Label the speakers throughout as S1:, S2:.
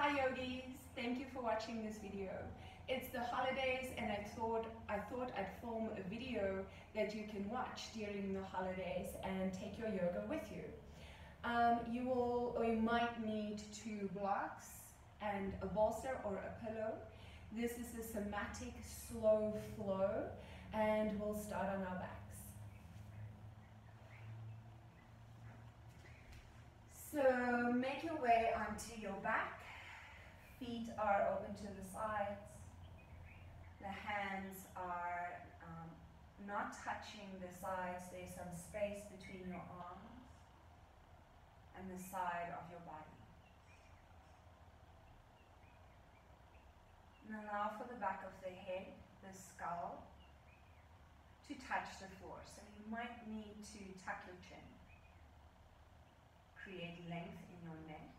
S1: Hi yogis, thank you for watching this video. It's the holidays and I thought I'd film a video that you can watch during the holidays and take your yoga with you. You might need 2 blocks and a bolster or a pillow. This is a somatic slow flow and we'll start on our backs. So make your way onto your back. Feet are open to the sides. The hands are not touching the sides. There's some space between your arms and the side of your body. And allow for the back of the head, the skull, to touch the floor. So you might need to tuck your chin. Create length in your neck.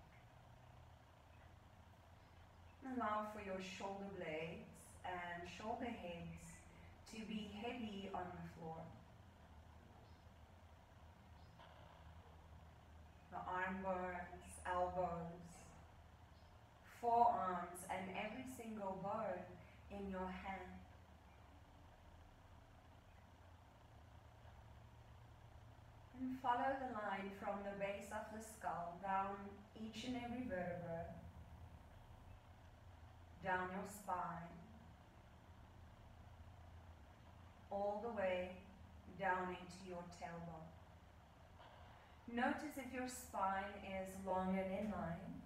S1: Allow for your shoulder blades and shoulder heads to be heavy on the floor. The arm bones, elbows, forearms, and every single bone in your hand. And follow the line from the base of the skull down each and every vertebra, down your spine, all the way down into your tailbone. Notice if your spine is long and in line,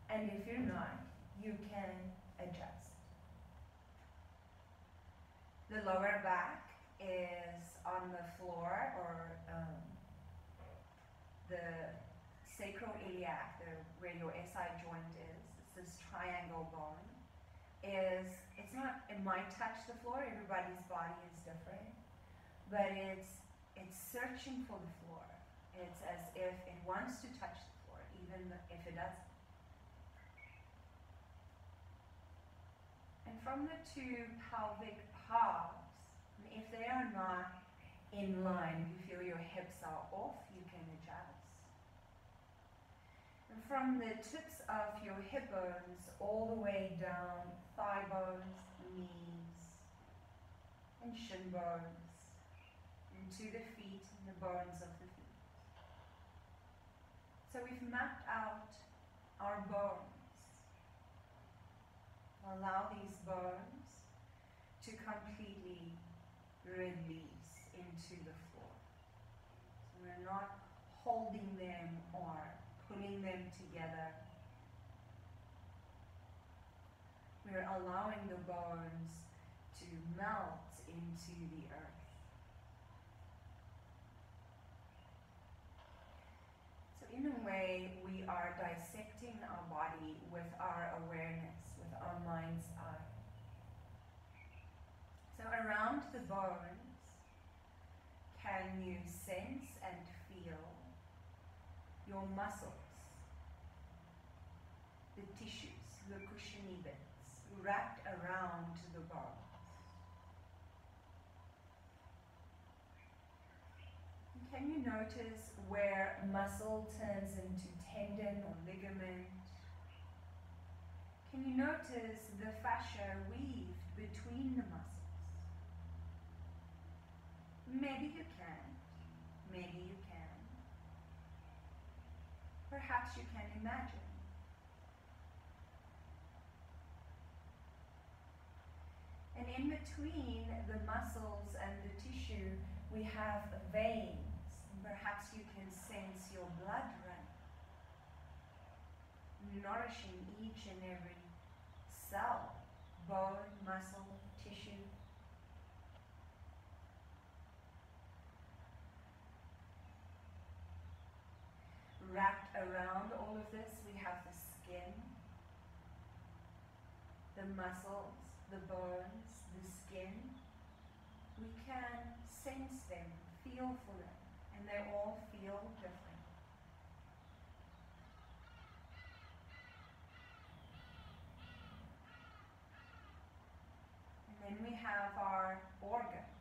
S1: and if you're not, you can adjust. The lower back is on the floor, or the sacroiliac, where your SI joint is. It's this triangle bone. It's not, it might touch the floor, everybody's body is different, but it's searching for the floor. It's as if it wants to touch the floor, even if it doesn't. And from the 2 pelvic halves, if they are not in line, you feel your hips are off, you can adjust. And from the tips of your hip bones all the way down, thigh bones, knees, and shin bones, into the feet and the bones of the feet. So we've mapped out our bones. Allow these bones to completely release into the floor. So we're not holding them or pulling them together. We're allowing the bones to melt into the earth. So in a way, we are dissecting our body with our awareness, with our mind's eye. So around the bones, can you sense and feel your muscles, the tissues, the cushiony bits, wrapped around the bones? And can you notice where muscle turns into tendon or ligament? Can you notice the fascia weaved between the muscles? Maybe you can, maybe you can. Perhaps you can imagine. And in between the muscles and the tissue, we have veins. And perhaps you can sense your blood running, nourishing each and every cell, bone, muscle, tissue. Wrapped around all of this, we have the skin, the muscles, the bones, the skin. We can sense them, feel for them, and they all feel different. And then we have our organs.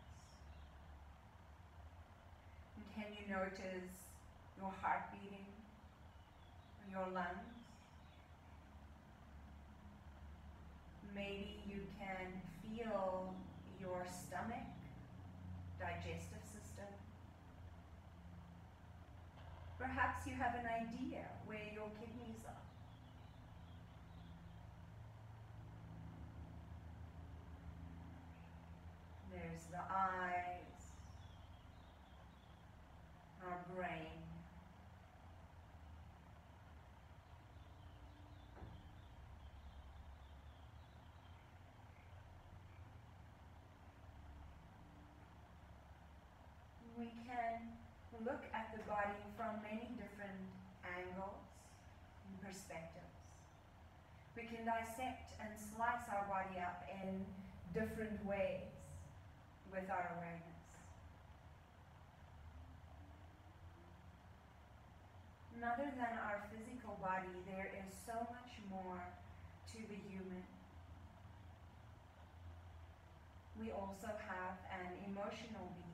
S1: And can you notice your heart beating, your lungs, Maybe you can feel your stomach, digestive system. Perhaps you have an idea where your kidneys are. There's the eyes, our brain. We can look at the body from many different angles and perspectives. We can dissect and slice our body up in different ways with our awareness. And other than our physical body, there is so much more to the human. We also have an emotional being.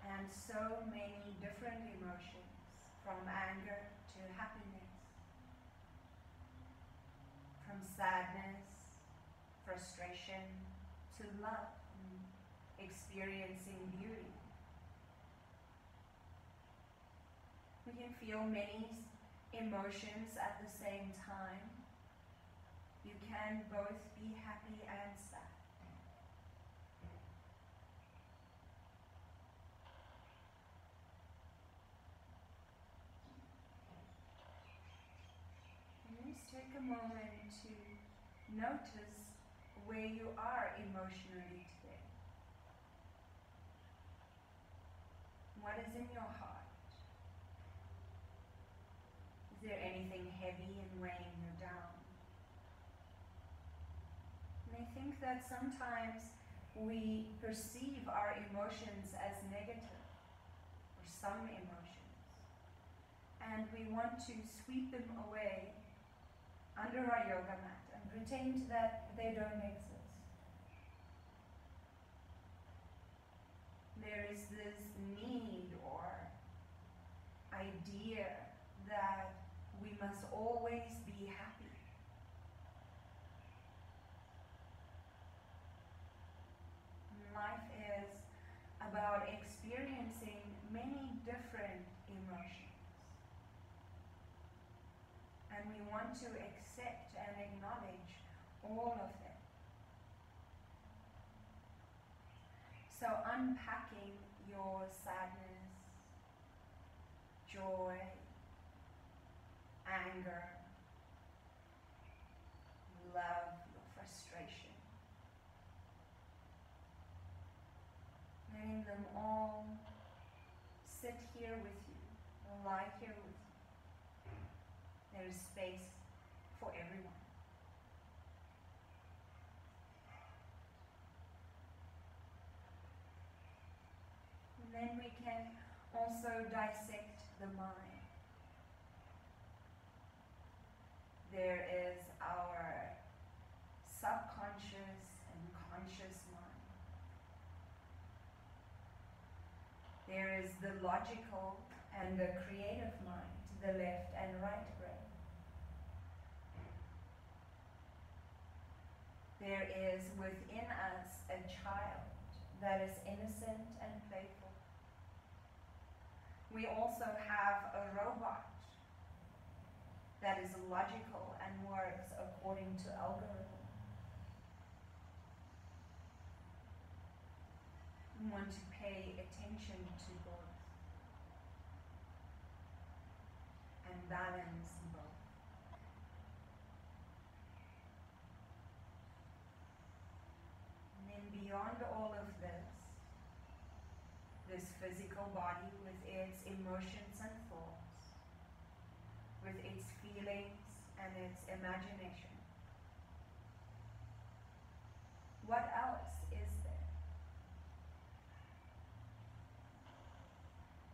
S1: And so many different emotions, from anger to happiness, from sadness, frustration, to love, and experiencing beauty. We can feel many emotions at the same time. You can both be happy and sad. Take a moment to notice where you are emotionally today. What is in your heart? Is there anything heavy and weighing you down? And I think that sometimes we perceive our emotions as negative, or some emotions, and we want to sweep them away under our yoga mat and pretend that they don't exist. There is this need or idea that we must always be happy. Life is about experiencing many different emotions. And we want to accept and acknowledge all of them. So unpacking your sadness, joy, anger, love, your frustration. Letting them all sit here with you, lie here with you. There is space for everyone. And then we can also dissect the mind. There is our subconscious and conscious mind. There is the logical and the creative mind, the left and right brain. There is within us a child that is innocent and playful. We also have a robot that is logical and works according to algorithm. We want to pay attention to both and balance both. Beyond all of this physical body with its emotions and thoughts, with its feelings and its imagination, what else is there?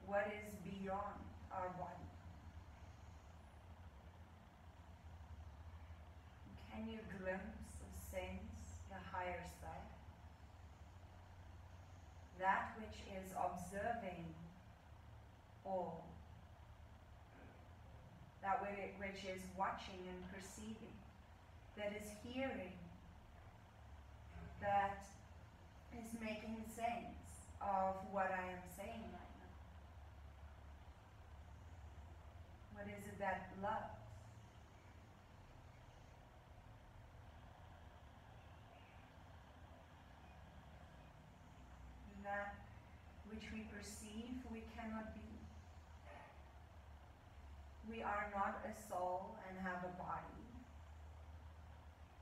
S1: What is beyond our body? Can you glimpse or sense the higher self? That which is observing all, that that which is watching and perceiving, that is hearing, that is making sense of what I am saying right now. What is it that loves? That which we perceive, we cannot be. We are not a soul and have a body.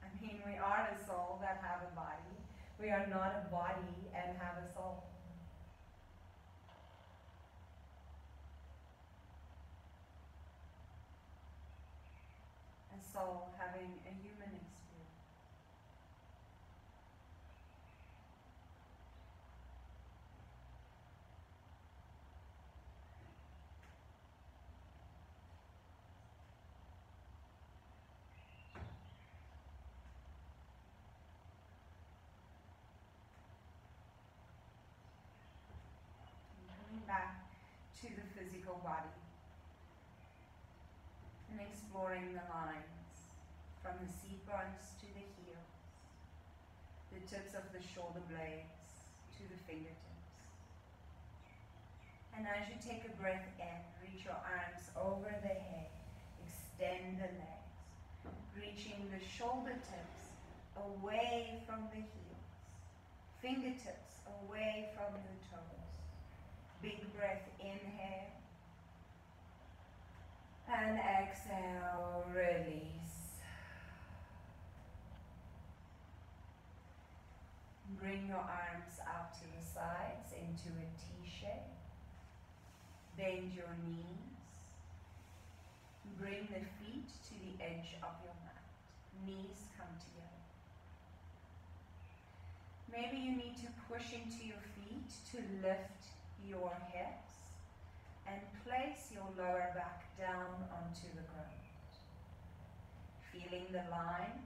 S1: I mean, we are a soul that have a body. We are not a body and have a soul. A soul having a human experience. Back to the physical body and exploring the lines from the seat bones to the heels, the tips of the shoulder blades to the fingertips. And as you take a breath in, reach your arms over the head, extend the legs, reaching the shoulder tips away from the heels, fingertips away from the toes. Big breath, inhale, and exhale, release. Bring your arms out to the sides into a T-shape. Bend your knees. Bring the feet to the edge of your mat. Knees come together. Maybe you need to push into your feet to lift your hips and place your lower back down onto the ground. Feeling the line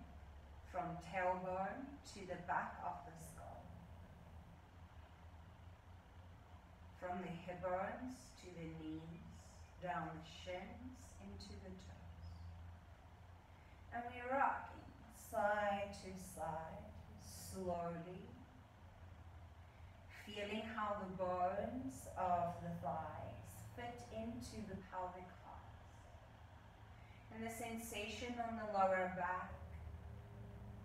S1: from tailbone to the back of the skull. From the hip bones to the knees, down the shins into the toes. And we're rocking side to side, slowly. Feeling how the bones of the thighs fit into the pelvic floors. And the sensation on the lower back,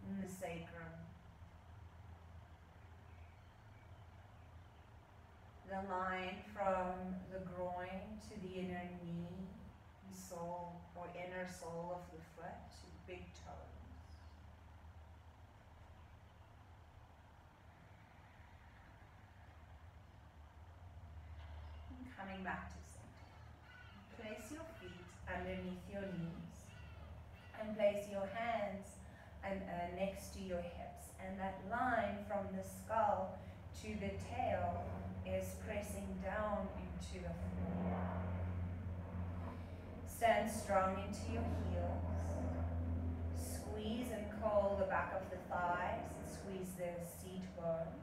S1: in the sacrum. The line from the groin to the inner knee, sole or inner sole of the foot to the big toes. Coming back to center. Place your feet underneath your knees and place your hands next to your hips. And that line from the skull to the tail is pressing down into the floor. Stand strong into your heels. Squeeze and curl the back of the thighs and squeeze the seat bones.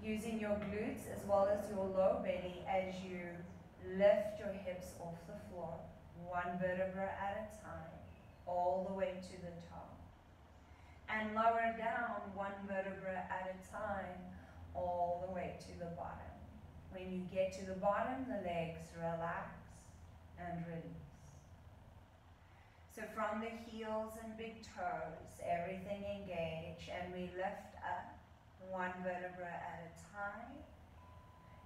S1: Using your glutes as well as your low belly as you lift your hips off the floor, one vertebra at a time, all the way to the top. And lower down one vertebra at a time, all the way to the bottom. When you get to the bottom, the legs relax and release. So from the heels and big toes, everything engage, and we lift up. One vertebra at a time,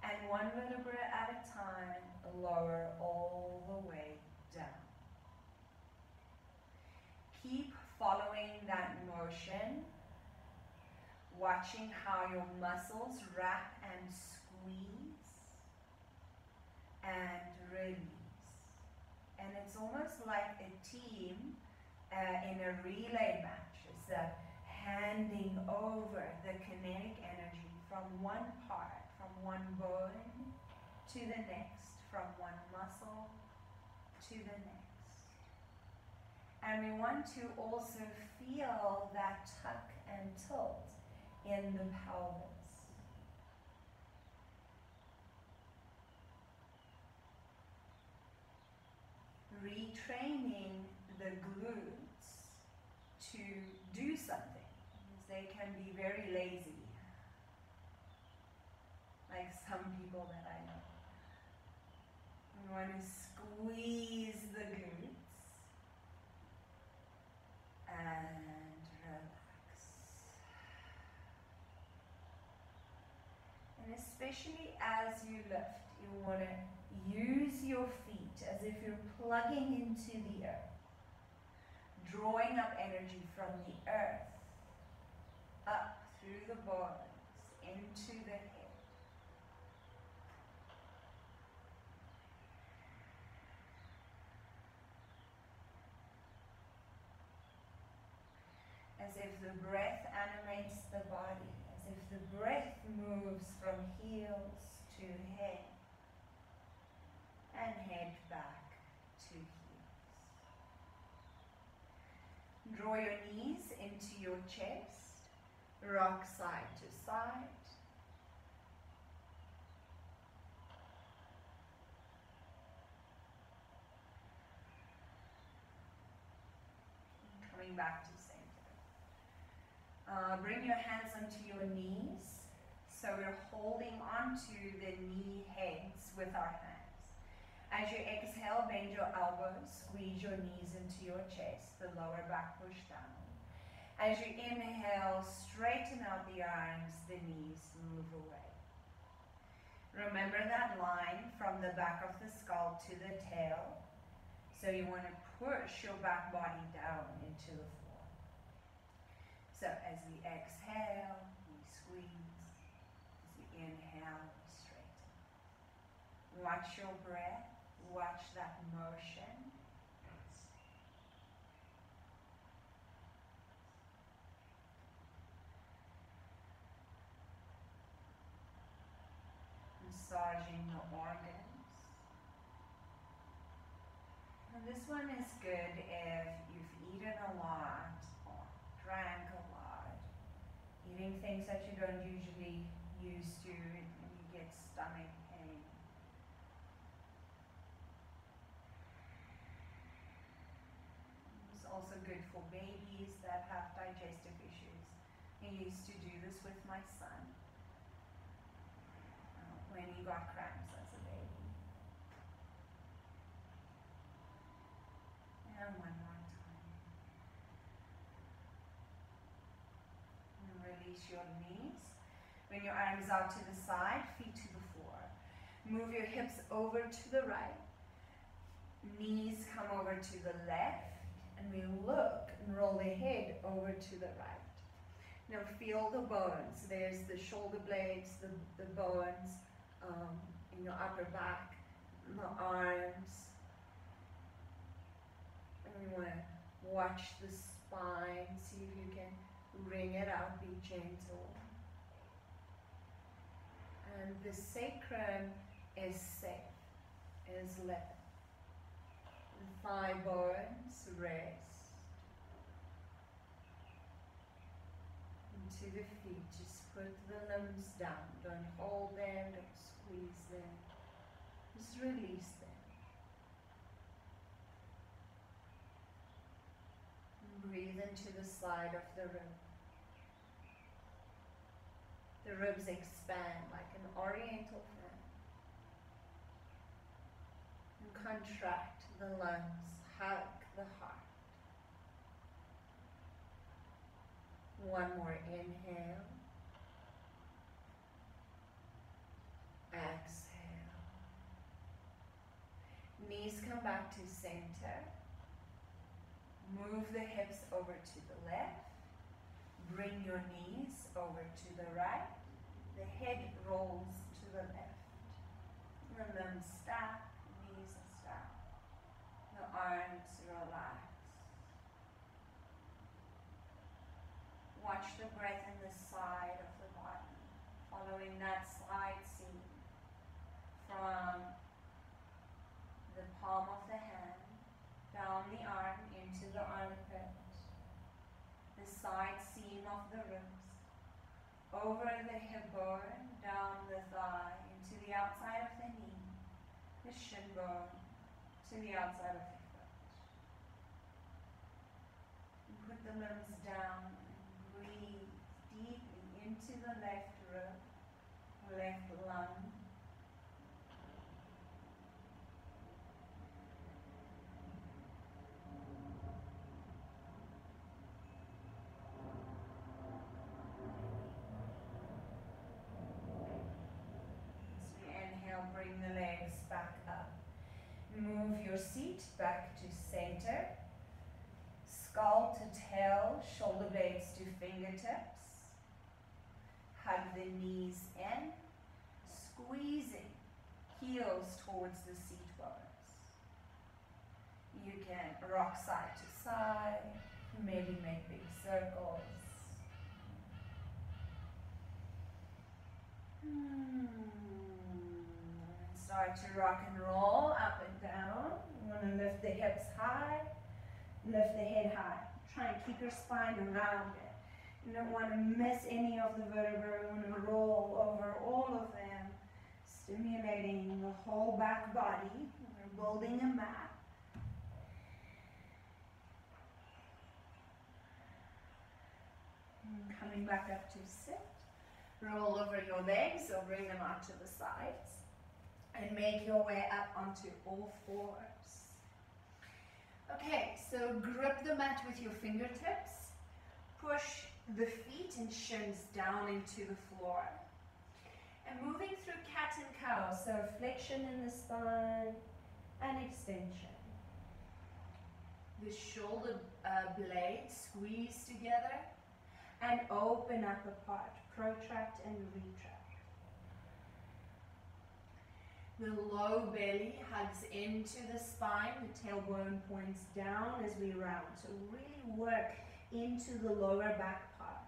S1: and one vertebra at a time, lower all the way down. Keep following that motion, watching how your muscles wrap and squeeze and release. And it's almost like a team in a relay match. It's a handing over the kinetic energy from one part, from one bone to the next, from one muscle to the next. And we want to also feel that tuck and tilt in the pelvis. retraining the glutes to do something, because they can be very lazy, like some people that I know. We want to squeeze the glutes and relax. And especially as you lift, you want to use your feet as if you're plugging into the earth, drawing up energy from the earth, up through the bones, into the head. As if the breath animates the body, as if the breath moves from heels to head, and head back to heels. Draw your knees into your chest, rock side to side. Coming back to center. Bring your hands onto your knees. So we're holding onto the knee heads with our hands. As you exhale, bend your elbows, squeeze your knees into your chest, the lower back push down. As you inhale, straighten out the arms, the knees move away. Remember that line from the back of the skull to the tail. So you want to push your back body down into the floor. So as we exhale, we squeeze. As we inhale, we straighten. Watch your breath. Watch that motion. Massaging the organs. And this one is good if you've eaten a lot or drank a lot. Eating things that you don't usually used to and you get stomach pain. It's also good for babies that have digestive issues. I used to do this with my son when he got cramps as a baby. And one more time. And release your knees. Bring your arms out to the side, feet to the floor. Move your hips over to the right. Knees come over to the left. And we look and roll the head over to the right. Now feel the bones. There's the shoulder blades, the bones in your upper back, the arms. And we want to watch the spine, see if you can wring it out, be gentle. And the sacrum is safe, is level. The thigh bones rest. Into the feet, just put the limbs down. Don't hold them, don't squeeze them. Just release them. And breathe into the side of the rib. The ribs expand like an oriental fan. And contract the lungs, hug the heart. One more inhale. Exhale. Knees come back to center. Move the hips over to the left. Bring your knees over to the right. The head rolls to the left. The limbs stack, knees stack. The arms relax. Watch the breath in the side of the body, following that side seam from the palm of the hand, down the arm into the armpit, the side seam of the ribs, over the hip bone, down the thigh, into the outside of the knee, the shin bone, to the outside of the foot. the limbs down. Breathe deeply into the left rib, left lung. As we inhale, bring the legs back up. Move your seat back to center. Skull to tail, shoulder blades to fingertips. Hug the knees in, squeezing heels towards the seat bones. You can rock side to side, maybe make big circles. Start to rock and roll up and down. You want to lift the hips high, lift the head high. Try and keep your spine around it. You don't want to miss any of the vertebrae. You want to roll over all of them, stimulating the whole back body. We're building a mat. And coming back up to sit. Roll over your legs, so bring them out to the sides. And make your way up onto all fours. Okay, so grip the mat with your fingertips. Push the feet and shins down into the floor. And moving through cat and cow, so flexion in the spine and extension. The shoulder blades squeeze together and open up apart. Protract and retract. The low belly hugs into the spine, the tailbone points down as we round. So really work into the lower back part.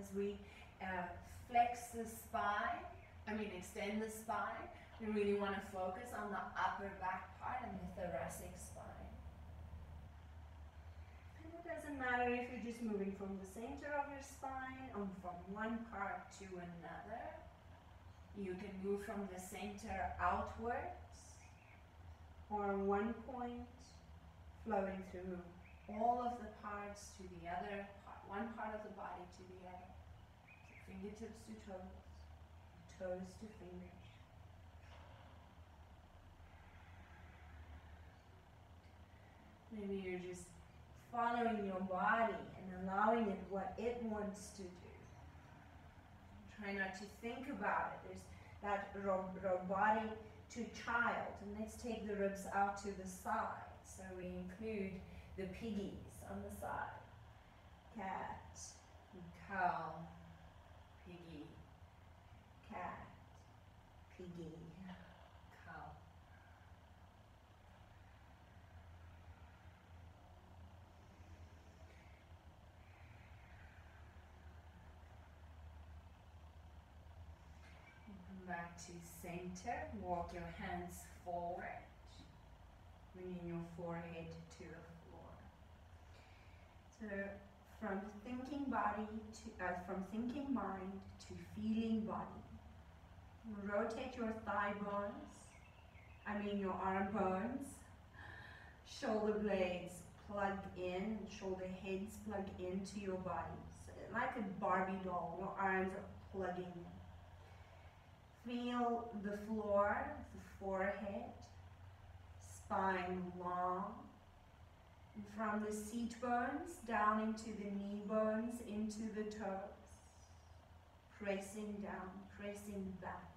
S1: As we flex the spine, extend the spine, we really want to focus on the upper back part and the thoracic spine. And it doesn't matter if you're just moving from the center of your spine or from one part to another. You can move from the center outwards, or one point flowing through all of the parts to the other part, one part of the body to the other. So fingertips to toes, toes to fingers. Maybe you're just following your body and allowing it what it wants to do. Try not to think about it. There's that robotic to child. And let's take the ribs out to the side. So we include the piggies on the side. Cat, cow, piggy, cat, piggy, cow. Back to center, walk your hands forward, bringing your forehead to the floor. So from thinking body to, from thinking mind to feeling body. Rotate your thigh bones, your arm bones, shoulder blades plug in, shoulder heads plug into your body. So like a Barbie doll, your arms are plugging in. Feel the floor, the forehead, spine long. And from the seat bones down into the knee bones, into the toes. Pressing down, pressing back.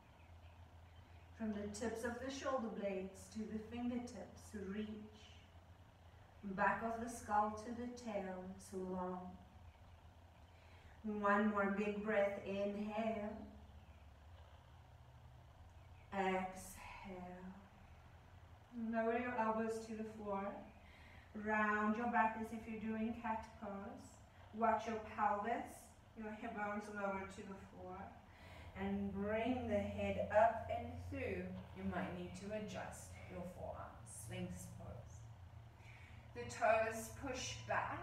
S1: From the tips of the shoulder blades to the fingertips, reach. Back of the skull to the tail, so long. One more big breath, inhale. Exhale. Lower your elbows to the floor. Round your back as if you're doing cat pose. Watch your pelvis, your hip bones lower to the floor. And bring the head up and through. You might need to adjust your forearms. Sphinx pose. The toes push back.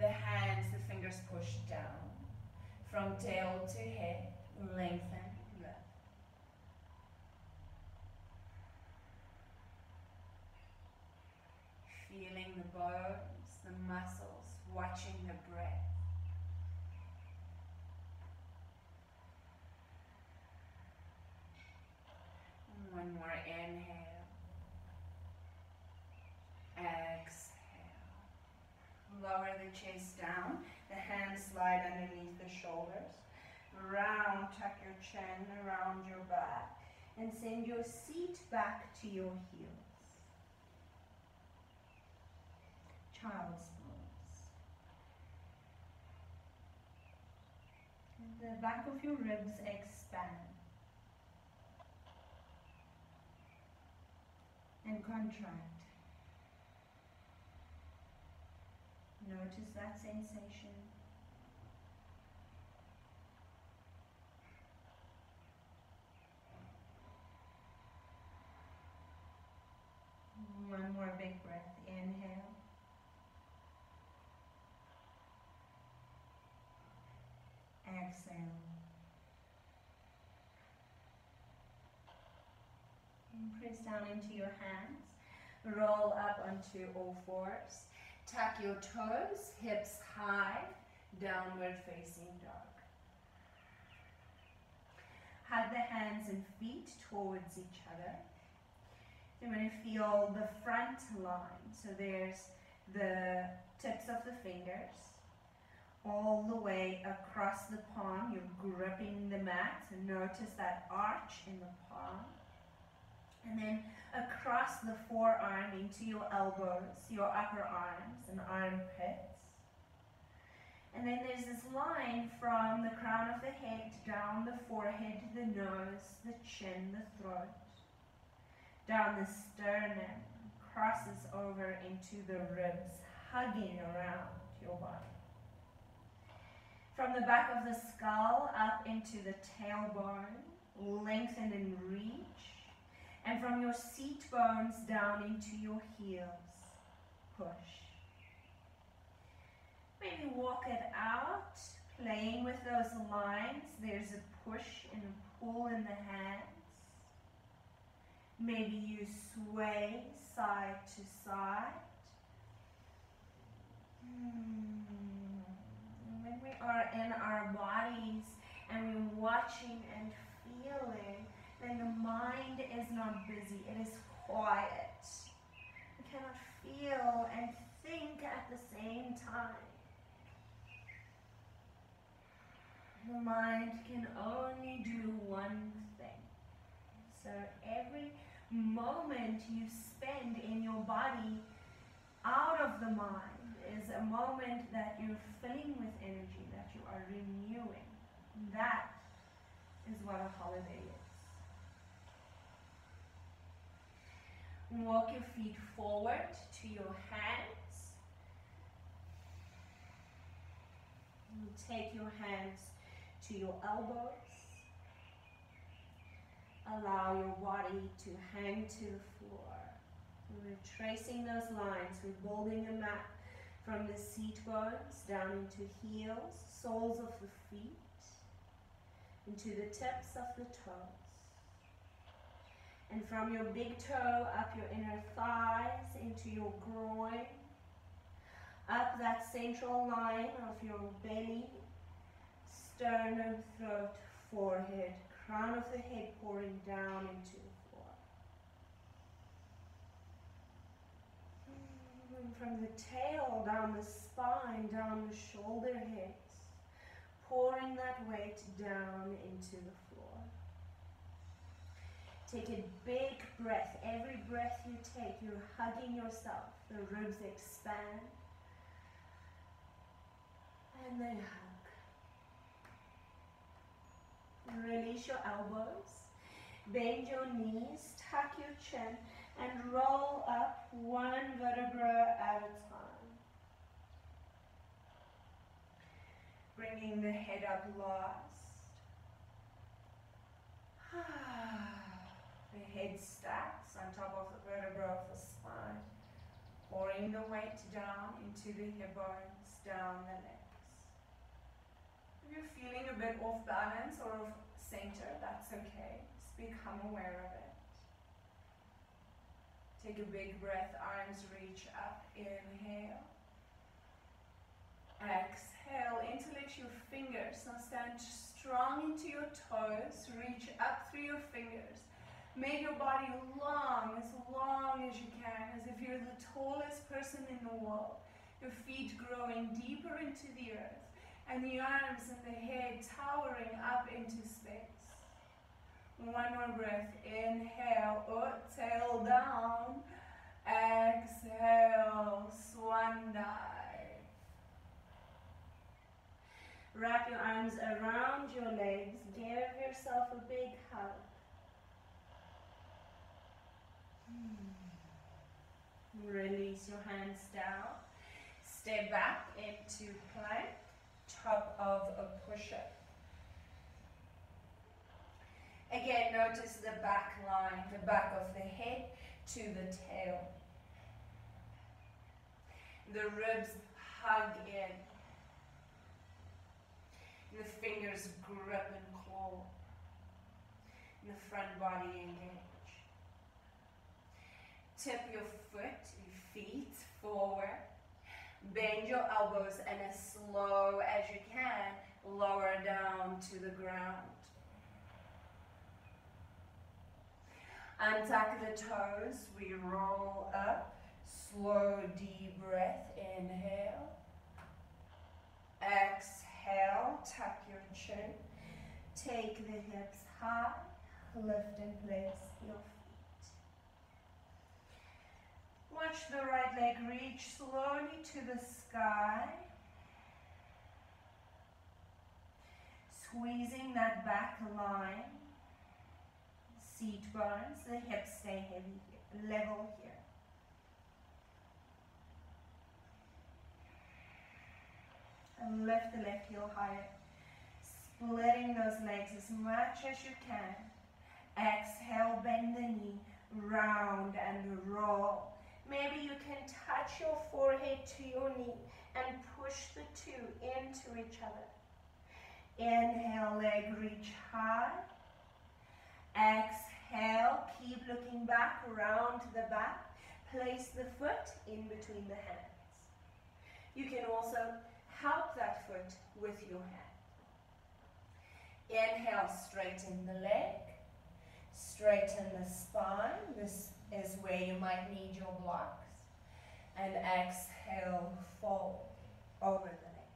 S1: The hands, the fingers push down. From tail to head, lengthen. Feeling the bones, the muscles, watching the breath. One more inhale. Exhale. Lower the chest down. The hands slide underneath the shoulders. Round, tuck your chin around your back. And send your seat back to your heels. Child's pose. The back of your ribs expand and contract. Notice that sensation. One more big breath. Inhale. Exhale. And press down into your hands. Roll up onto all fours. Tuck your toes, hips high, downward facing dog. Hug the hands and feet towards each other. You're going to feel the front line. So there's the tips of the fingers all the way across the palm. You're gripping the mat. So notice that arch in the palm. And then across the forearm into your elbows, your upper arms and armpits. And then there's this line from the crown of the head down the forehead, the nose, the chin, the throat, down the sternum, crosses over into the ribs, hugging around your body. From the back of the skull up into the tailbone, lengthen and reach. And from your seat bones down into your heels, push. Maybe walk it out, playing with those lines. There's a push and a pull in the hands. Maybe you sway side to side. When we are in our bodies and we're watching and feeling, then the mind is not busy, it is quiet. You cannot feel and think at the same time. The mind can only do one thing. So every moment you spend in your body out of the mind is a moment that you're filling with energy, that you are renewing. That is what a holiday is. Walk your feet forward to your hands. You take your hands to your elbows. Allow your body to hang to the floor. We're tracing those lines. We're building a map from the seat bones down into heels, soles of the feet, into the tips of the toes. And from your big toe up your inner thighs into your groin, up that central line of your belly, sternum, throat, forehead, crown of the head pouring down into the floor. And from the tail down the spine, down the shoulder heads, pouring that weight down into the floor. Take a big breath. Every breath you take, you're hugging yourself. The ribs expand. And they hug. Release your elbows. Bend your knees. Tuck your chin. And roll up one vertebra at a time. Bringing the head up last. The head stacks on top of the vertebra of the spine, pouring the weight down into the hip bones, down the legs. If you're feeling a bit off balance or off center, that's okay. Just become aware of it. Take a big breath, arms reach up, inhale.
S2: Exhale, interlace your fingers. Now stand strong into your toes. Reach up through your fingers. Make your body long as you can, as if you're the tallest person in the world. Your feet growing deeper into the earth, and the arms and the head towering up into space. One more breath. Inhale, tail down. Exhale, swan dive. Wrap your arms around your legs. Give yourself a big hug. Release your hands down. Step back into plank, top of a push-up. Again, notice the back line, the back of the head to the tail. The ribs hug in. The fingers grip and claw. And the front body engage. Tip your feet forward. Bend your elbows and as slow as you can, lower down to the ground. Untuck the toes, we roll up. Slow, deep breath, inhale. Exhale, tuck your chin. Take the hips high, lift and place your feet. Watch the right leg reach slowly to the sky. Squeezing that back line. Seat bones, the hips stay heavy here, level here. And lift the left heel higher. Splitting those legs as much as you can. Exhale, bend the knee, round and roll. Maybe you can touch your forehead to your knee and push the two into each other. Inhale, leg reach high. Exhale, keep looking back, round to the back. Place the foot in between the hands. You can also help that foot with your hand. Inhale, straighten the leg. Straighten the spine. This is where you might need your blocks. And exhale, fold over the leg.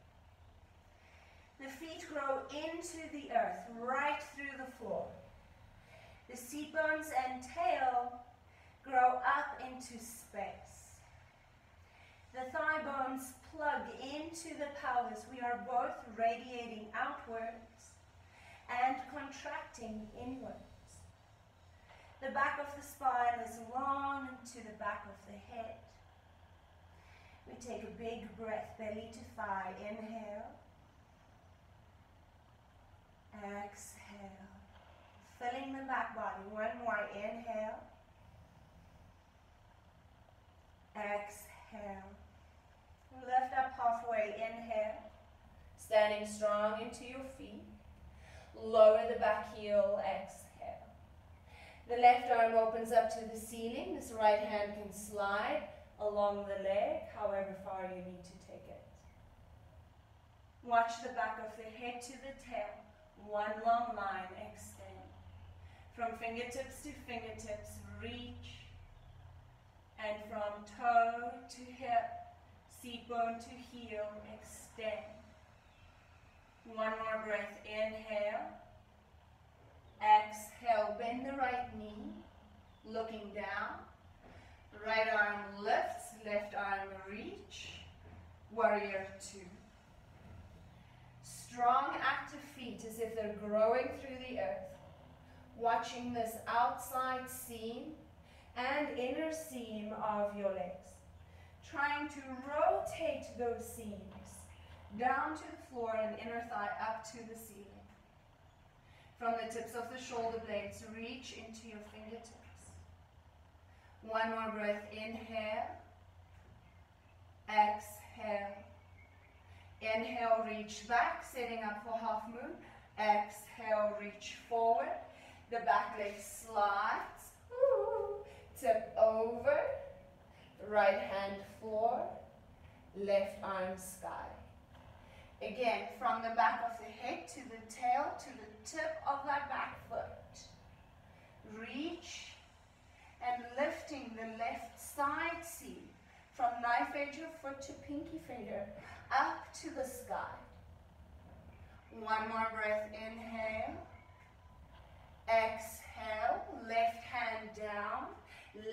S2: The feet grow into the earth, right through the floor. The seat bones and tail grow up into space. The thigh bones plug into the pelvis. We are both radiating outwards and contracting inwards. The back of the spine is long to the back of the head. We take a big breath, belly to thigh. Inhale. Exhale. Filling the back body. One more. Inhale. Exhale. Lift up halfway. Inhale. Standing strong into your feet. Lower the back heel. Exhale. The left arm opens up to the ceiling. This right hand can slide along the leg, however far you need to take it. Watch the back of the head to the tail. One long line. Extend. From fingertips to fingertips, reach. And from toe to hip, seat bone to heel, extend. One more breath. Inhale. Exhale. Bend the right knee, looking down. Right arm lifts, left arm reach. Warrior two. Strong, active feet as if they're growing through the earth. Watching this outside seam and inner seam of your legs. Trying to rotate those seams down to the floor and inner thigh up to the ceiling. From the tips of the shoulder blades, reach into your fingertips. One more breath. Inhale. Exhale. Inhale, reach back, setting up for half moon. Exhale, reach forward. The back leg slides. Tip over. Right hand floor. Left arm sky. Again, from the back of the head to the tail to the tip of that back foot. Reach and lifting the left side seam from knife edge of foot to pinky finger up to the sky. One more breath, inhale. Exhale, left hand down,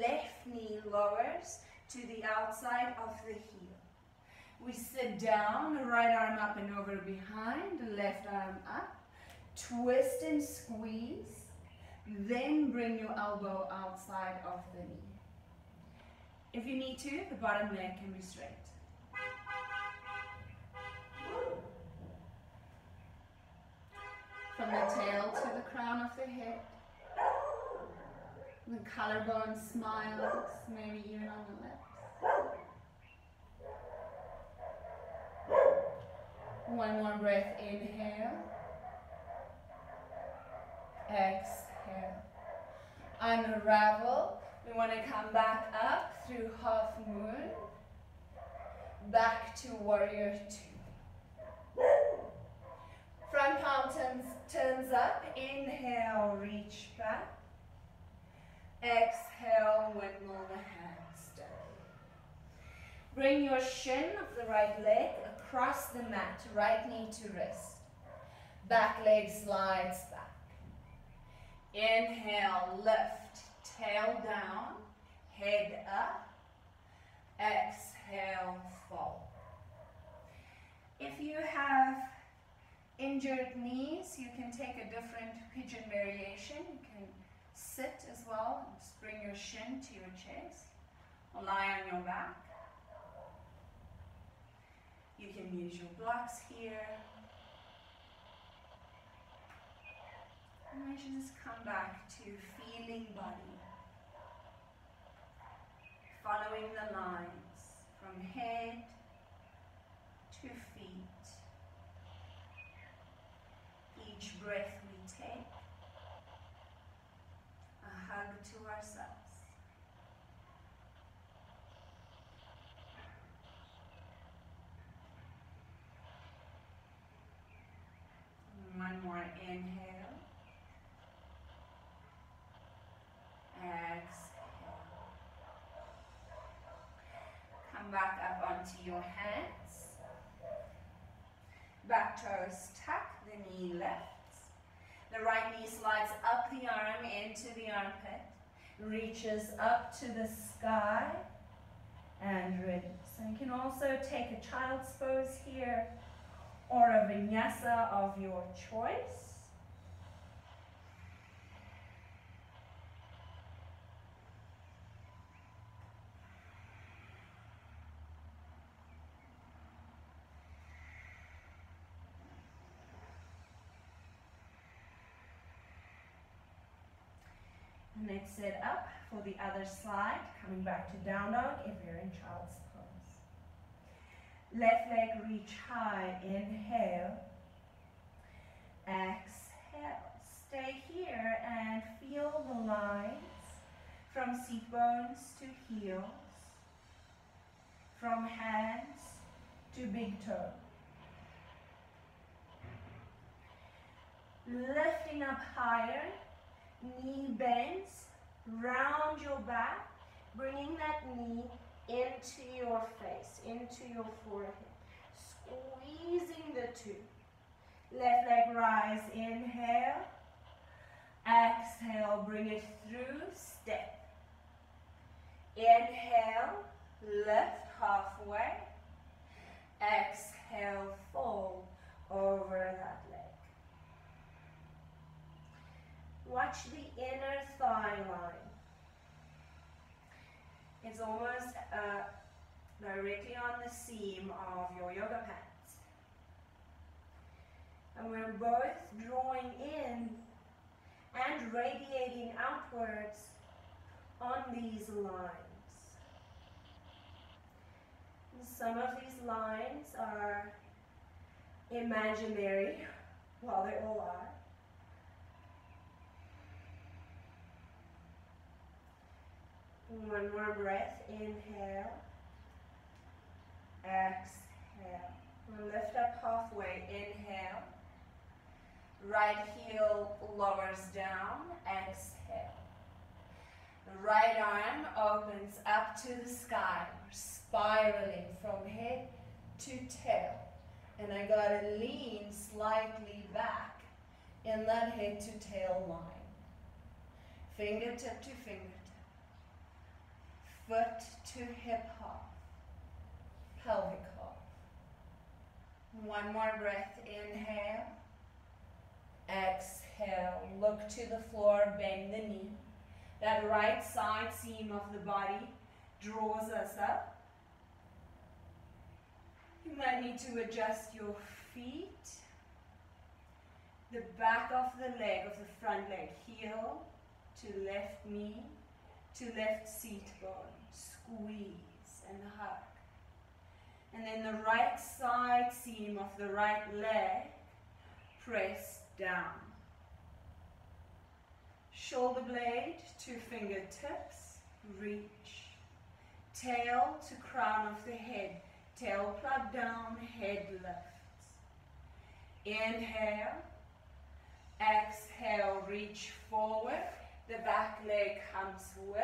S2: left knee lowers to the outside of the heel. We sit down, right arm up and over behind, left arm up, twist and squeeze, then bring your elbow outside of the knee. If you need to, the bottom leg can be straight. From the tail to the crown of the head, the collarbone smiles, maybe even on the lips. One more breath, inhale. Exhale. Unravel. We want to come back up through half moon. Back to warrior two. Front palm turns up. Inhale, reach back. Exhale, windmill the hands down. Bring your shin of the right leg across the mat, right knee to wrist. Back leg slides back. Inhale, lift, tail down, head up. Exhale, fall. If you have injured knees, you can take a different pigeon variation. You can sit as well, just bring your shin to your chest, or lie on your back. You can use your blocks here. And I should just come back to feeling body. Following the lines from head to feet. Each breath we take, a hug to ourselves. One more inhale. Exhale. Come back up onto your hands. Back toes tuck, the knee lifts. The right knee slides up the arm into the armpit. Reaches up to the sky and release. And you can also take a child's pose here or a vinyasa of your choice. And let's sit up for the other side, coming back to down dog if you're in child's pose. Left leg reach high, inhale. Exhale. Stay here and feel the lines from seat bones to heels, from hands to big toe. Lifting up higher, knee bends, round your back, bringing that knee into your face, into your forehead, squeezing the two. Left leg rise, inhale, exhale, bring it through, step. Inhale, lift halfway, exhale, fold over that leg. Watch the inner thigh line. It's almost directly on the seam of your yoga pants. And we're both drawing in and radiating outwards on these lines. And some of these lines are imaginary, well, they all are. One more breath, inhale, exhale. We'll lift up halfway. Inhale. Right heel lowers down. Exhale. Right arm opens up to the sky. We're spiraling from head to tail. And I gotta lean slightly back in that head to tail line. Fingertip to fingertip. Foot to hip hop. Pelvic hop. One more breath. Inhale. Exhale. Look to the floor. Bend the knee. That right side seam of the body draws us up. You might need to adjust your feet. The back of the leg, of the front leg. Heel to left knee to left seat bone. Squeeze and hug. And then the right side seam of the right leg, press down. Shoulder blade to fingertips, reach. Tail to crown of the head. Tail plug down, head lifts. Inhale. Exhale, reach forward. The back leg comes with.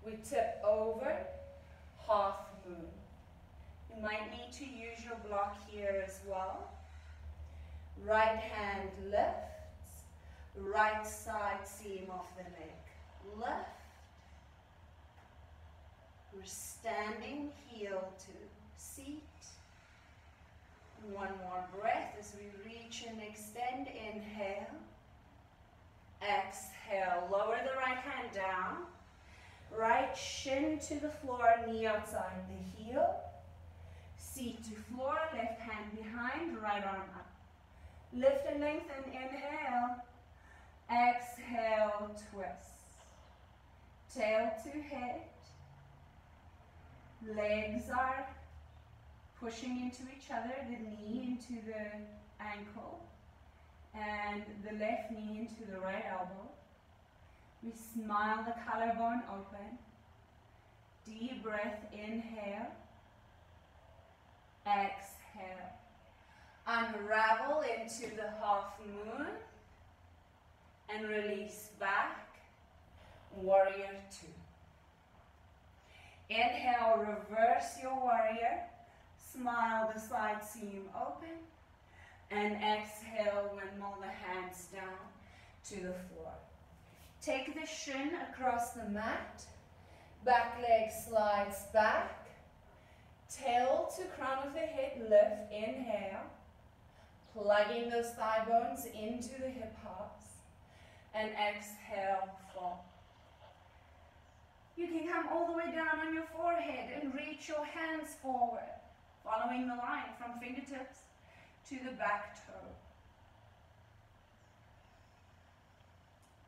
S2: We tip over, half moon. You might need to use your block here as well. Right hand lifts, right side seam of the leg. Lift. We're standing, heel to seat. One more breath as we reach and extend. Inhale. Exhale. Lower the right hand down. Right shin to the floor, knee outside the heel. Seat to floor, left hand behind, right arm up. Lift and lengthen. Inhale. Exhale, twist. Tail to head. Legs are pushing into each other, the knee into the ankle, and the left knee into the right elbow. We smile, the collarbone open. Deep breath, inhale. Exhale. Unravel into the half moon and release back. Warrior two. Inhale, reverse your warrior. Smile, the side seam open. And exhale, windmill the hands down to the floor. Take the shin across the mat. Back leg slides back. Tail to crown of the head, lift, inhale. Plugging those thigh bones into the hip hops. And exhale, fall. You can come all the way down on your forehead and reach your hands forward, following the line from fingertips to the back toe.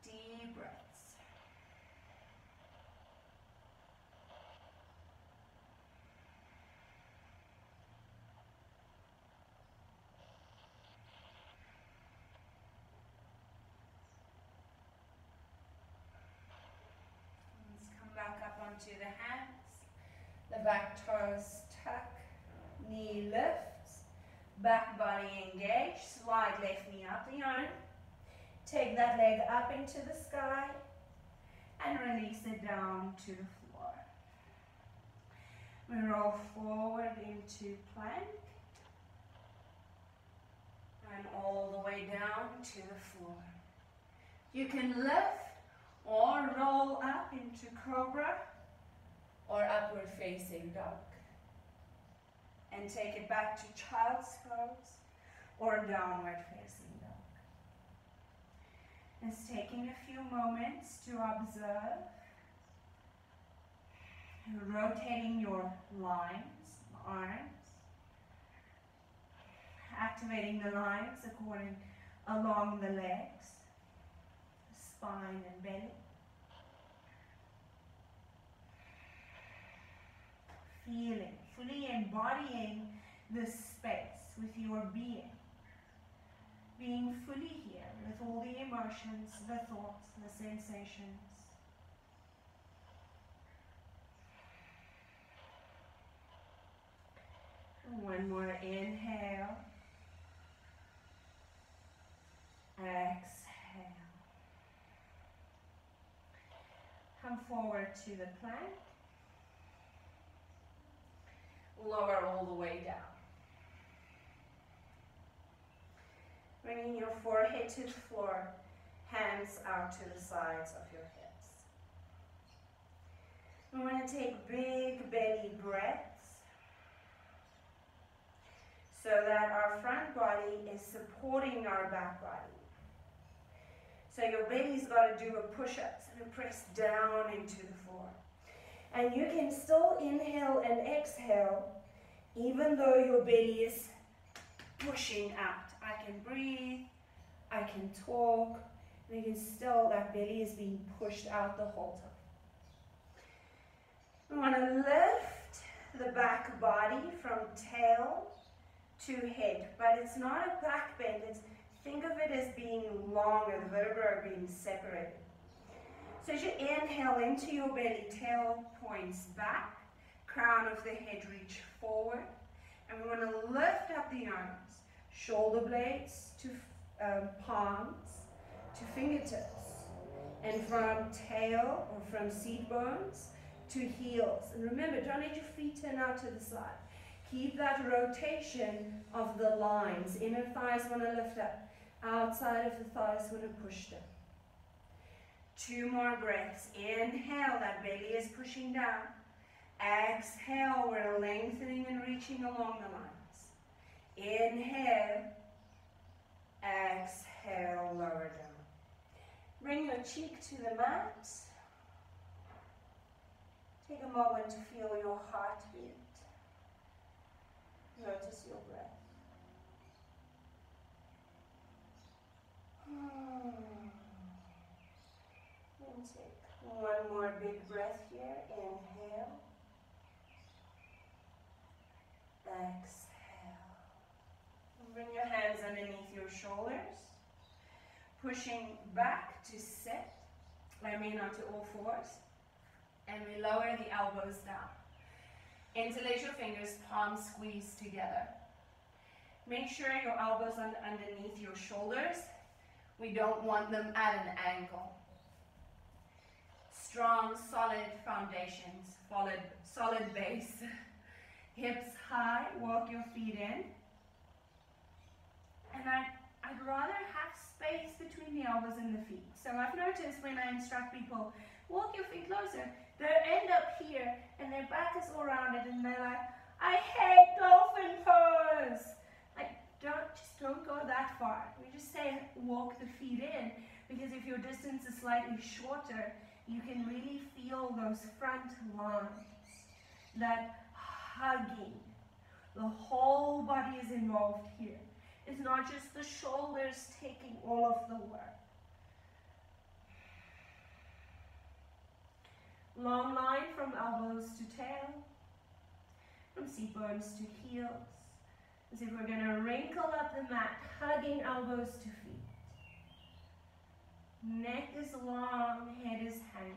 S2: Deep breaths. Back up onto the hands, the back toes tuck, knee lifts, back body engaged, slide left knee up the arm, take that leg up into the sky and release it down to the floor. We roll forward into plank and all the way down to the floor. You can lift or roll up into cobra or upward facing dog. And take it back to child's pose or downward facing dog. It's taking a few moments to observe. Rotating your lines, arms. Activating the lines along the legs, spine and belly. Feeling, fully embodying this space with your being. Being fully here with all the emotions, the thoughts, the sensations. And when One more inhale. Exhale. Come forward to the plank. Lower all the way down. Bringing your forehead to the floor, hands out to the sides of your hips. We want to take big belly breaths so that our front body is supporting our back body. So your belly's got to do a push-up, so press down into the floor. And you can still inhale and exhale even though your belly is pushing out. I can breathe, I can talk, and you can still, that belly is being pushed out the whole time. We want to lift the back body from tail to head, but it's not a back bend. Think of it as being longer, the vertebrae are being separated. So as you inhale into your belly, tail points back, crown of the head reach forward, and we want to lift up the arms, shoulder blades to palms to fingertips, and from tail or from seat bones to heels. And remember, don't let your feet turn out to the side. Keep that rotation of the lines. Inner thighs want to lift up. Outside of the thighs want to push down. 2 more breaths. Inhale, that belly is pushing down. Exhale, we're lengthening and reaching along the lines. Inhale. Exhale, lower down. Bring your cheek to the mat. Take a moment to feel your heartbeat. Notice your breath. And take one more big breath here. Inhale. Exhale. And bring your hands underneath your shoulders. Pushing back to sit. Onto all fours. And we lower the elbows down. Interlace your fingers, palms squeeze together. Make sure your elbows are underneath your shoulders. We don't want them at an angle. Strong, solid foundations, solid base. Hips high, walk your feet in. And I'd rather have space between the elbows and the feet. So I've noticed when I instruct people, walk your feet closer, they end up here and their back is all rounded and they're like, I hate dolphin pose. Like, just don't go that far. We just say walk the feet in, because if your distance is slightly shorter, you can really feel those front lines, that hugging. The whole body is involved here. It's not just the shoulders taking all of the work. Long line from elbows to tail, from seat bones to heels. As if we're going to wrinkle up the mat, hugging elbows to feet. Neck is long, head is hanging.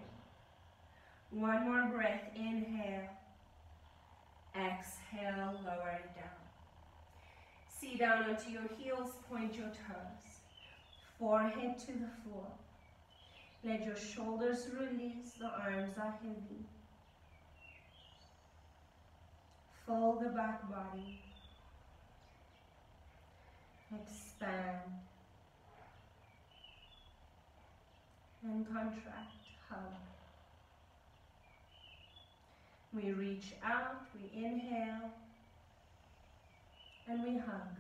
S2: One more breath, inhale. Exhale, lower it down. See down onto your heels, point your toes. Forehead to the floor. Let your shoulders release, the arms are heavy. Fold the back body. Expand. And contract, hug. We reach out, we inhale, and we hug.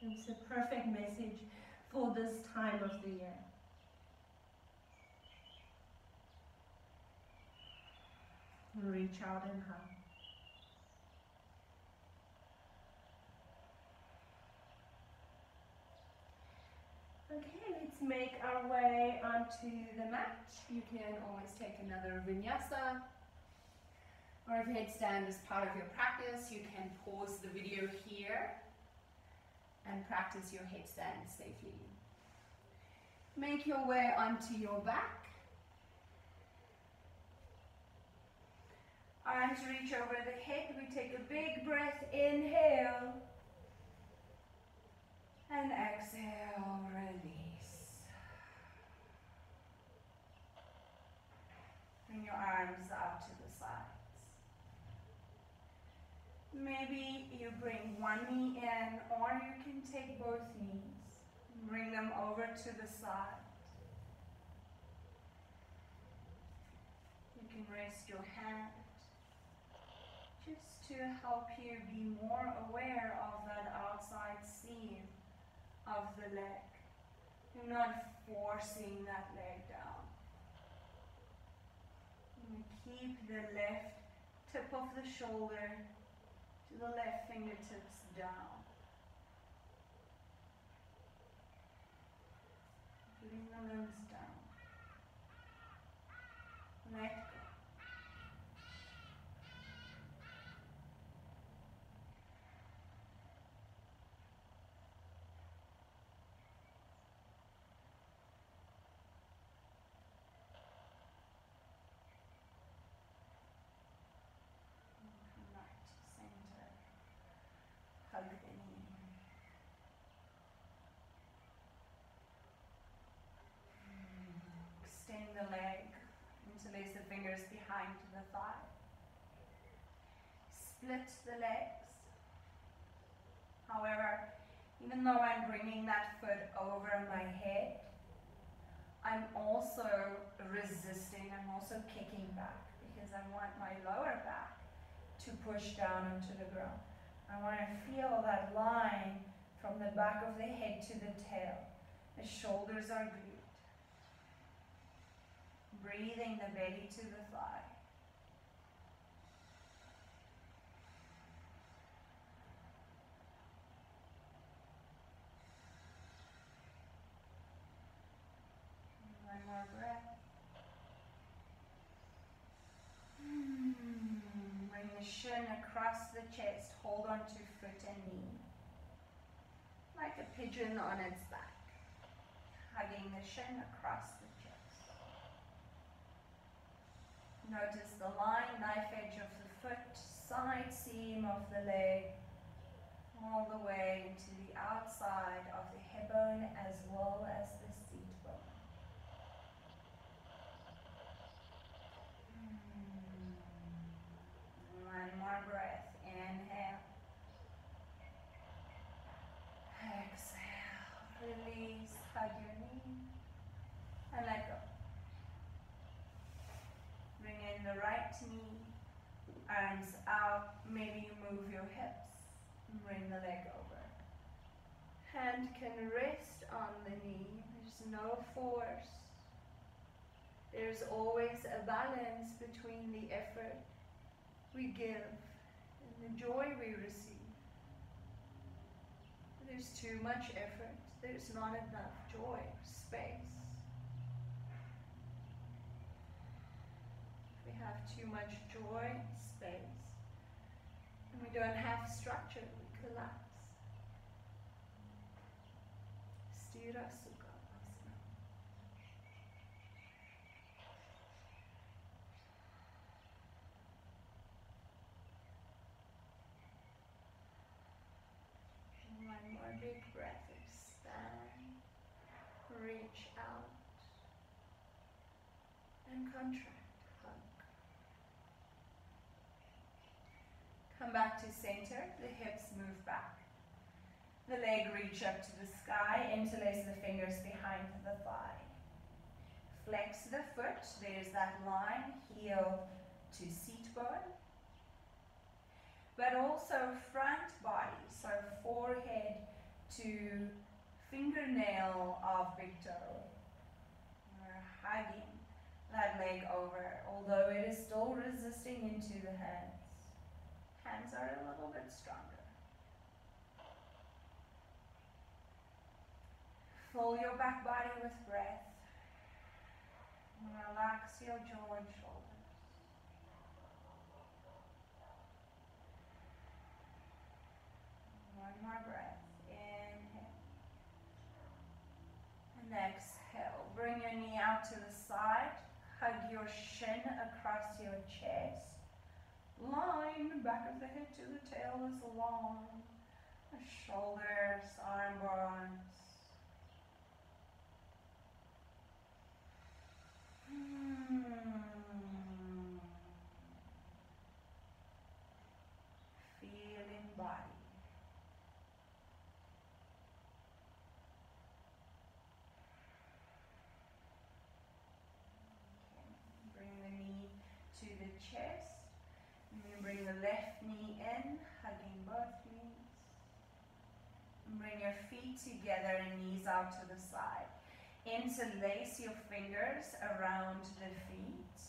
S2: It's a perfect message for this time of the year. Reach out and hug. Okay, let's make our way onto the mat. You can always take another vinyasa, or if headstand is part of your practice, you can pause the video here and practice your headstand safely. Make your way onto your back. Our Arms reach over the head. We take a big breath. Inhale. And exhale, release. Bring your arms out to the sides. Maybe you bring one knee in, or you can take both knees. Bring them over to the side. You can rest your hand just to help you be more aware of that outside seam of the leg. You're not forcing that leg down. You keep the left tip of the shoulder to the left fingertips down. Putting the limbs down. Let go. Come back to center. Hug the knee. Extend the leg. Interlace the fingers behind the thigh. Split the legs. However, even though I'm bringing that foot over my head, I'm also resisting, I'm also kicking back because I want my lower back to push down onto the ground. I want to feel that line from the back of the head to the tail. The shoulders are glued. Breathing the belly to the thigh. One more breath. Bring the shin across the chest. Hold on to foot and knee. Like a pigeon on its back. Hugging the shin across the chest. Notice the line, knife edge of the foot, side seam of the leg, all the way to the outside of the hip bone as well as the seat bone. One more breath. Inhale. Exhale. Release. Hug your knee. And let go. Bring in the right knee. Arms out. Maybe you move your hips. Bring the leg over. Hand can rest on the knee. There's no force. There's always a balance between the effort we give and the joy we receive. There's too much effort. There's not enough joy, space. If we have too much joy, space, and we don't have structure, we collapse. Stira Sukha Asana. One more big breath. Expand, reach out, and contract. Hug. Come back to center. The hips move back. The leg reach up to the sky. Interlace the fingers behind the thigh. Flex the foot. There's that line. Heel to seat bone. But also front body. So forehead to fingernail of big toe. We're hugging that leg over, although it is still resisting into the hands. Hands are a little bit stronger. Fill your back body with breath. Relax your jaw and shoulders. One more breath. Inhale. And exhale. Bring your knee out to the side. Hug your shin across your chest.
S1: line. Back of the head to the tail is long. The shoulders, arm bones. Feeling body. Okay. Bring the knee to the chest. And then bring the left knee in, hugging both knees. And bring your feet together and knees out to the side. Interlace your fingers around the feet.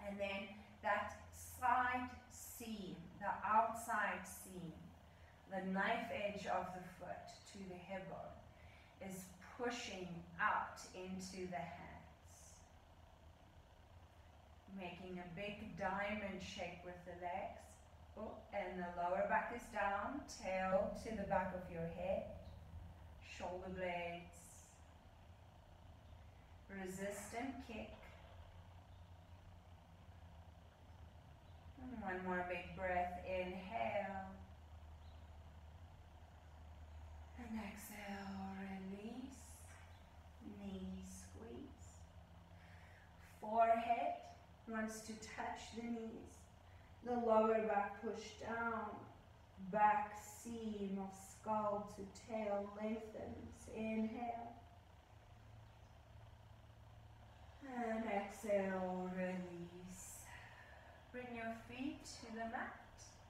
S1: And then that side seam, the outside seam, the knife edge of the foot to the hip bone is pushing out into the hands. Making a big diamond shape with the legs. Oh, and the lower back is down, tail to the back of your head, shoulder blades. Resistant kick. And one more big breath, inhale. And exhale, release. Knee squeeze. Forehead wants to touch the knees. The lower back push down. Back seam of skull to tail lengthens. Inhale. And exhale, release. Bring your feet to the mat,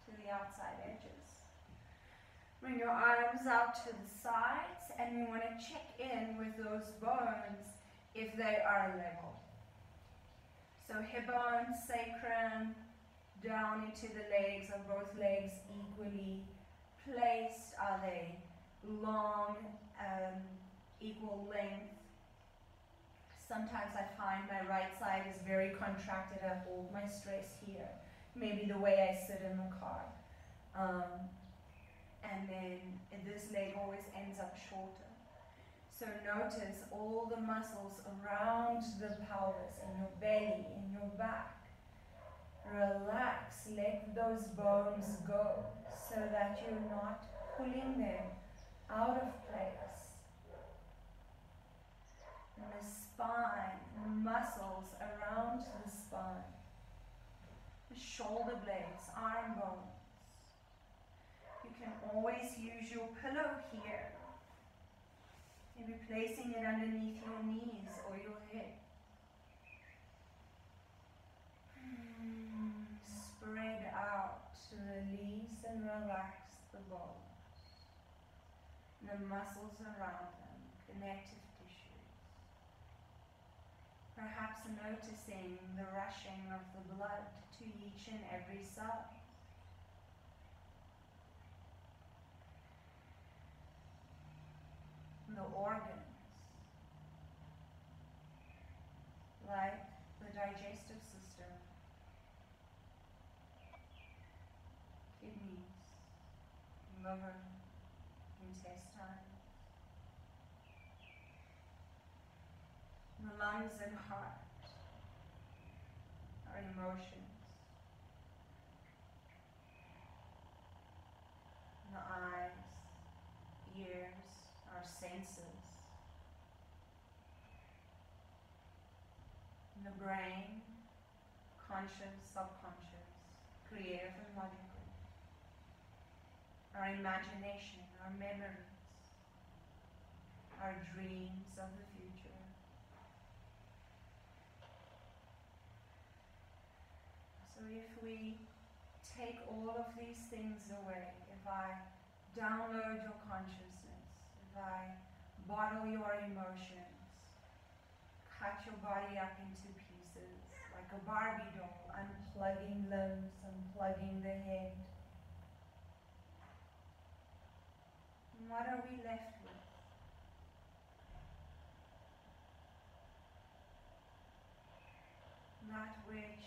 S1: to the outside edges. Bring your arms out to the sides, and we want to check in with those bones if they are level. So hip bones, sacrum, down into the legs, of both legs equally placed. Are they long, equal length? Sometimes I find my right side is very contracted. I hold my stress here. Maybe the way I sit in the car. And then this leg always ends up shorter. So notice all the muscles around the pelvis, in your belly, in your back. Relax, let those bones go so that you're not pulling them out of place. And the spine, the muscles around the spine, the shoulder blades, arm bones. You can always use your pillow here. Maybe placing it underneath your knees or your head. Spread out to release and relax the bones. And the muscles around them, connective tissues. Perhaps noticing the rushing of the blood to each and every cell. The organs, like the digestive system, kidneys, liver, intestine, the lungs and heart, our emotions, the eyes, ears, our senses, the brain, conscious, subconscious, creative and logical, our imagination, our memories, our dreams of the future. So if we take all of these things away, if I download your consciousness, if I bottle your emotions, cut your body up into pieces, like a Barbie doll, unplugging limbs, unplugging the head. And what are we left with? That which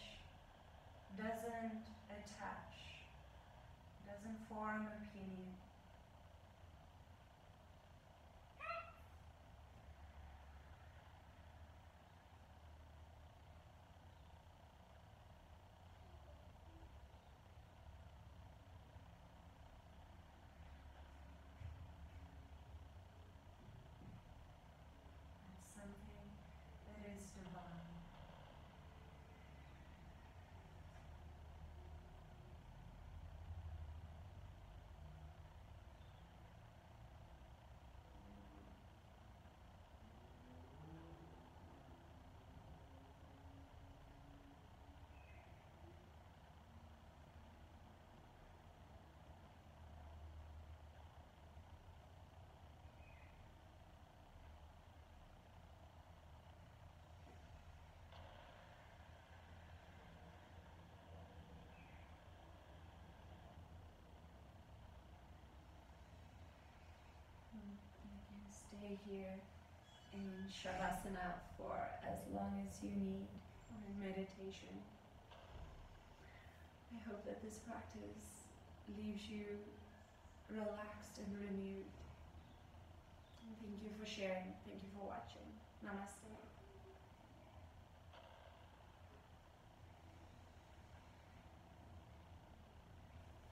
S1: doesn't attach, doesn't form opinion.
S2: stay here in Shavasana for as long as you need or in meditation. I hope that this practice leaves you relaxed and renewed. And thank you for sharing. Thank you for watching. Namaste.